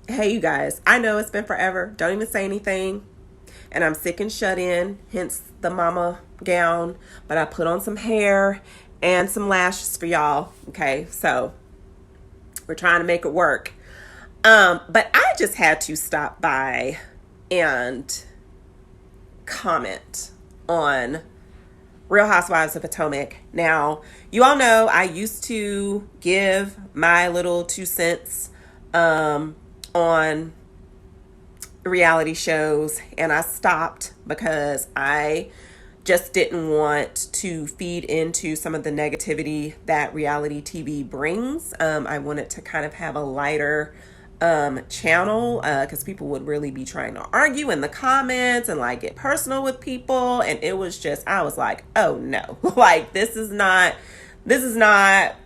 Hey, you guys, I know it's been forever. Don't even say anything. And I'm sick and shut in, hence the mama gown. But I put on some hair and some lashes for y'all. Okay, so we're trying to make it work. But I just had to stop by and comment on Real Housewives of Potomac. Now, you all know I used to give my little 2 cents on reality shows, and I stopped because I just didn't want to feed into some of the negativity that reality TV brings. I wanted to kind of have a lighter channel because people would really be trying to argue in the comments and like get personal with people, and it was just, I was like, oh no, like this is not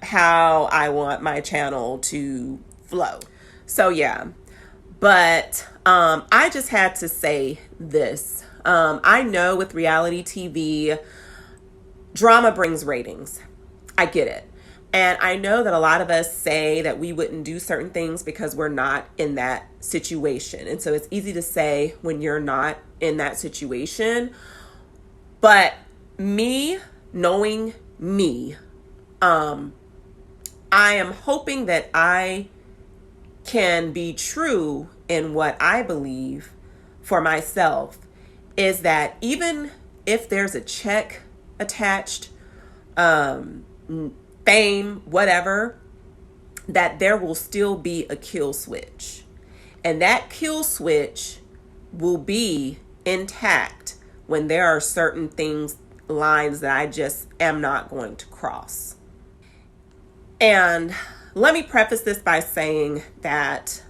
how I want my channel to flow. So yeah, but I just had to say this. I know with reality TV, drama brings ratings. I get it. And I know that a lot of us say that we wouldn't do certain things because we're not in that situation. And so it's easy to say when you're not in that situation. But me, knowing me, I am hoping that I can be true in what I believe for myself, is that even if there's a check attached, fame, whatever, that there will still be a kill switch. And that kill switch will be intact when there are certain things, lines that I just am not going to cross. And let me preface this by saying that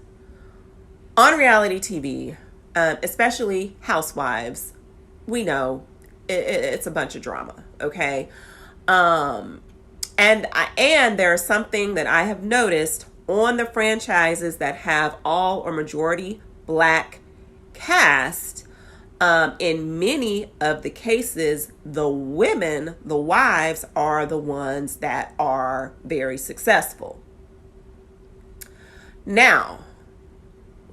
on reality TV, especially Housewives, we know it's a bunch of drama, okay? And there's something that I have noticed on the franchises that have all or majority Black cast. In many of the cases, the women, the wives, are the ones that are very successful. Now,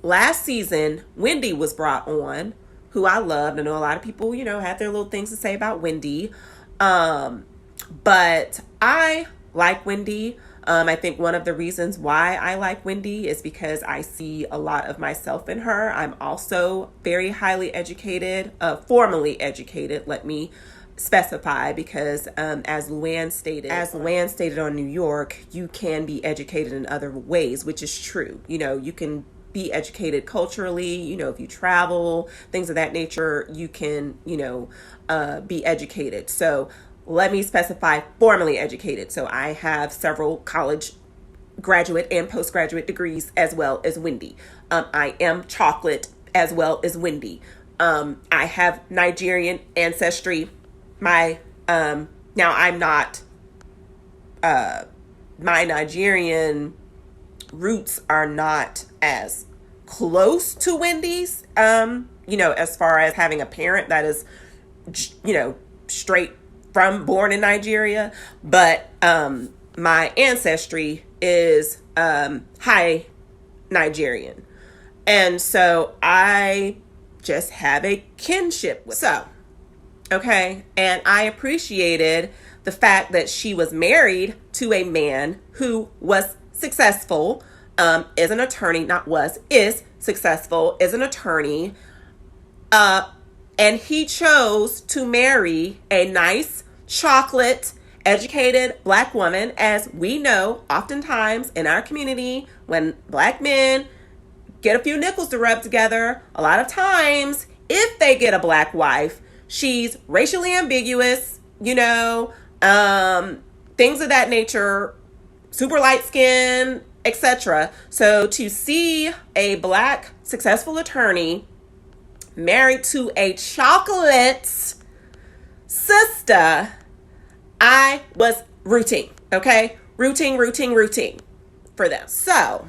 last season, Wendy was brought on, who I loved. I know a lot of people, had their little things to say about Wendy. But I like Wendy. I think one of the reasons why I like Wendy is because I see a lot of myself in her. I'm also very highly educated, formally educated, let me specify, because as Luann stated on New York, you can be educated in other ways, which is true. You can be educated culturally, if you travel, things of that nature, you can, be educated. So let me specify formally educated. So I have several college graduate and postgraduate degrees as well as Wendy. I am chocolate as well as Wendy. I have Nigerian ancestry. Now I'm not, my Nigerian roots are not as close to Wendy's, as far as having a parent that is, straight born in Nigeria, but my ancestry is high Nigerian, and so I just have a kinship with. So, okay, and I appreciated the fact that she was married to a man who was successful, is an attorney, is successful, is an attorney, and he chose to marry a nice, chocolate, educated Black woman. As we know, oftentimes in our community, when Black men get a few nickels to rub together, a lot of times, if they get a Black wife, she's racially ambiguous, things of that nature, super light skin, etc. So to see a Black successful attorney married to a chocolate sister, I was rooting, okay? Rooting for them. So,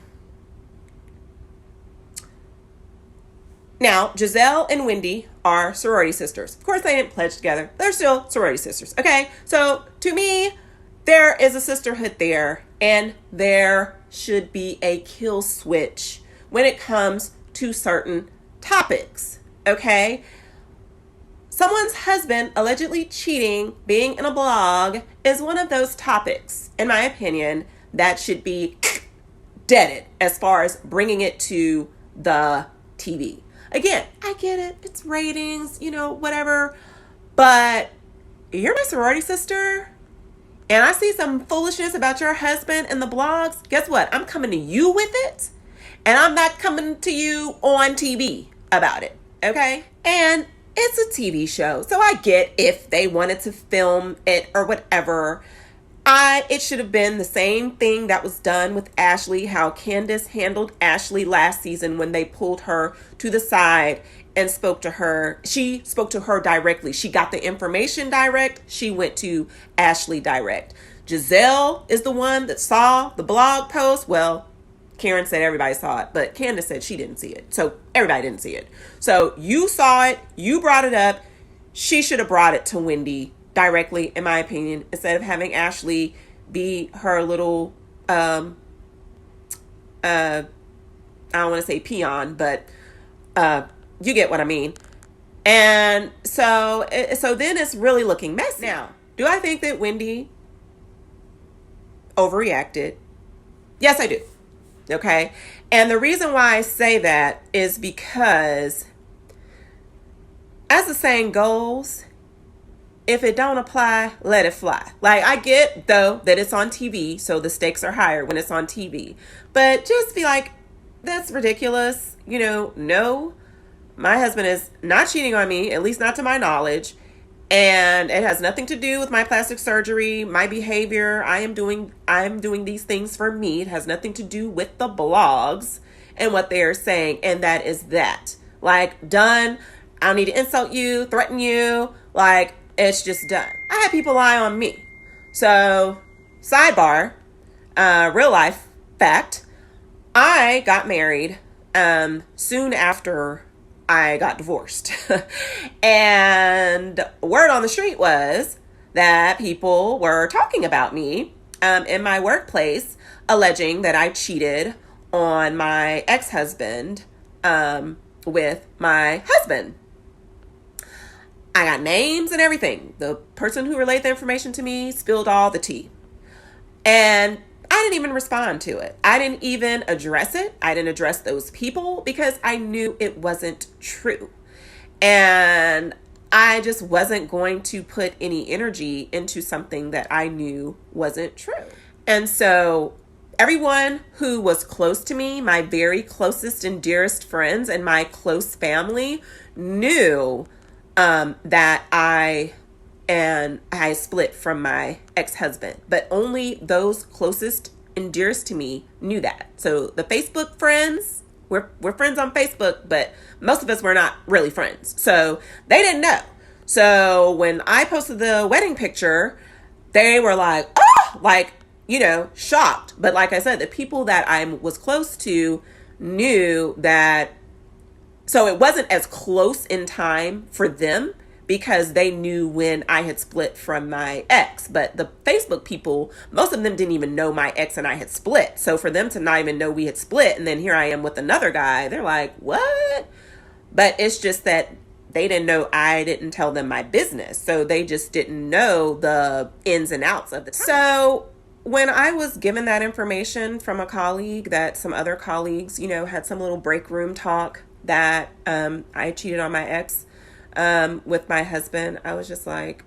now, Giselle and Wendy are sorority sisters. Of course, they didn't pledge together. They're still sorority sisters, okay? So, to me, there is a sisterhood there, and there should be a kill switch when it comes to certain topics. Okay? Someone's husband allegedly cheating, being in a blog, is one of those topics, in my opinion, that should be deaded as far as bringing it to the TV. Again, I get it. It's ratings, whatever. But you're my sorority sister, and I see some foolishness about your husband in the blogs. Guess what? I'm coming to you with it, and I'm not coming to you on TV about it. Okay? And it's a TV show, so I get if they wanted to film it or whatever. It should have been the same thing that was done with Ashley, how Candace handled Ashley last season when they pulled her to the side and spoke to her. She spoke to her directly. She got the information direct. She went to Ashley direct. Giselle is the one that saw the blog post. Well, Karen said everybody saw it, but Candace said she didn't see it. So everybody didn't see it. So you saw it. You brought it up. She should have brought it to Wendy directly, in my opinion, instead of having Ashley be her little, I don't want to say peon, but you get what I mean. And so then it's really looking messy. Now, do I think that Wendy overreacted? Yes, I do. Okay. And the reason why I say that is because, as the saying goes, if it don't apply, let it fly. Like, I get, though, that it's on TV, so the stakes are higher when it's on TV. But just be like, that's ridiculous. No, my husband is not cheating on me, at least not to my knowledge. And it has nothing to do with my plastic surgery, my behavior. I'm doing these things for me. It has nothing to do with the blogs and what they're saying. And that is that. Like, done. I don't need to insult you, threaten you. Like, it's just done. I had people lie on me. So, sidebar, real life fact, I got married soon after I got divorced. And word on the street was that people were talking about me in my workplace, alleging that I cheated on my ex-husband with my husband. I got names and everything. The person who relayed the information to me spilled all the tea. And I didn't even respond to it. I didn't even address it. I didn't address those people because I knew it wasn't true. And I just wasn't going to put any energy into something that I knew wasn't true. And so everyone who was close to me, my very closest and dearest friends and my close family, knew that I split from my ex-husband, but only those closest and dearest to me knew that. So the Facebook friends, we're friends on Facebook, but most of us were not really friends. So they didn't know. So when I posted the wedding picture, they were like, oh, like, shocked. But like I said, the people that I was close to knew that. So it wasn't as close in time for them because they knew when I had split from my ex. But the Facebook people, most of them didn't even know my ex and I had split. So for them to not even know we had split, and then here I am with another guy, they're like, what? But it's just that they didn't know I didn't tell them my business. So they just didn't know the ins and outs of the time. So when I was given that information from a colleague, that some other colleagues, had some little break room talk that I cheated on my ex with my husband, I was just like,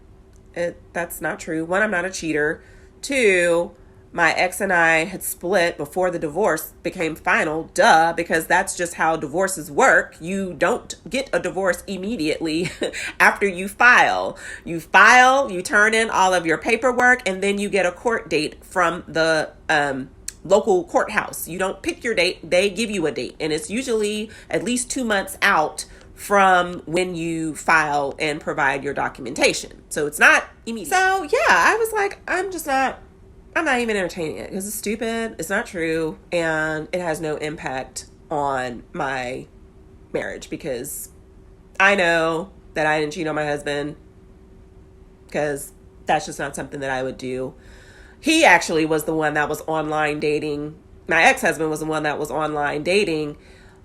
that's not true. One, I'm not a cheater. Two, my ex and I had split before the divorce became final. Duh, because that's just how divorces work. You don't get a divorce immediately after you file. You file, you turn in all of your paperwork, and then you get a court date from the local courthouse. You don't pick your date, they give you a date, and it's usually at least 2 months out from when you file and provide your documentation. So it's not immediate. So yeah, I was like, I'm not even entertaining it because it's stupid, it's not true, and it has no impact on my marriage because I know that I didn't cheat on my husband because that's just not something that I would do. He actually was the one that was online dating. My ex-husband was the one that was online dating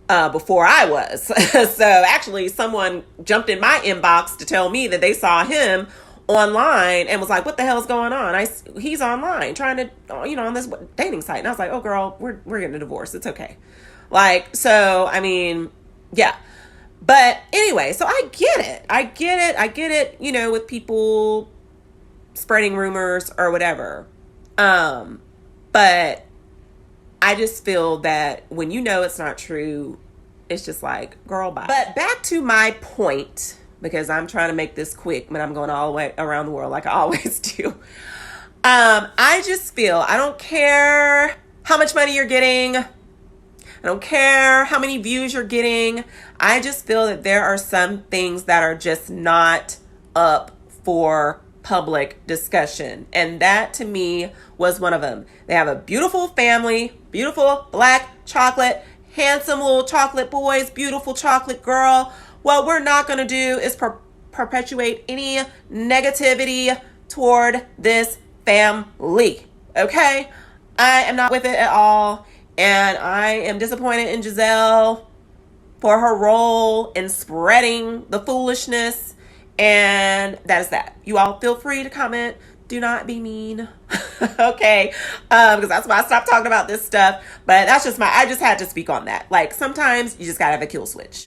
before I was. So actually, someone jumped in my inbox to tell me that they saw him online and was like, "What the hell is going on?" He's online trying to, on this dating site, and I was like, "Oh, girl, we're getting a divorce. It's okay." Like, so I mean, yeah. But anyway, so I get it. I get it. With people spreading rumors or whatever. But I just feel that when it's not true, it's just like, girl, bye. But back to my point, because I'm trying to make this quick, but I'm going all the way around the world like I always do. I just feel, I don't care how much money you're getting. I don't care how many views you're getting. I just feel that there are some things that are just not up for public discussion. And that to me was one of them. They have a beautiful family, beautiful black chocolate, handsome little chocolate boys, beautiful chocolate girl. What we're not going to do is perpetuate any negativity toward this family. Okay? I am not with it at all. And I am disappointed in Giselle for her role in spreading the foolishness. And that is that. You all feel free to comment. Do not be mean. Okay. Because that's why I stopped talking about this stuff. But that's just I just had to speak on that. Like, sometimes you just gotta have a kill switch.